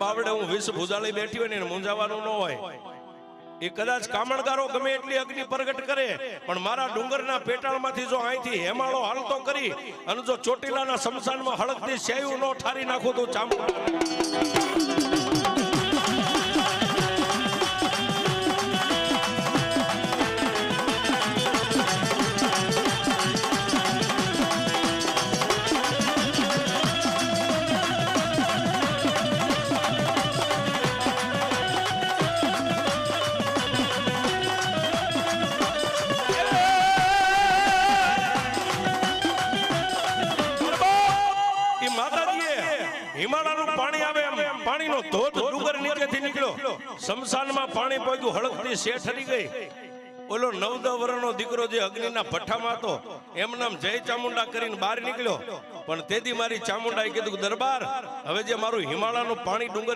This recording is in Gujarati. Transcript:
બાવડે હું વિષ ભુજાળી બેઠી હોય ને મૂંઝાવાનું ન હોય. એ કદાચ કામણગારો ગમે એટલી અગ્નિ પ્રગટ કરે પણ મારા ડુંગરના પેટાળમાંથી જો અહીંથી હેમાળો હાલતો કરી અને જો ચોટીલાના શમશાનમાં હળકતી સેયું નો ઠારી નાખું તો ચામડા હિમાલયનું પાણી આવે એમ પાણીનો ધોધ ડુંગર નીચેથી નીકળ્યો શમશાનમાં પાણી પહોંચ્યું હળકતી શેઠ હરી ગઈ. ઓલો 9-10 વર્ષનો દીકરો જે અગ્નિના ભઠ્ઠામાં હતો એમ નામ જય ચામુંડા કરીને બહાર નીકળ્યો પણ તેથી મારી ચામુંડાએ કીધું દરબાર હવે જે મારું હિમાલયનું પાણી ડુંગર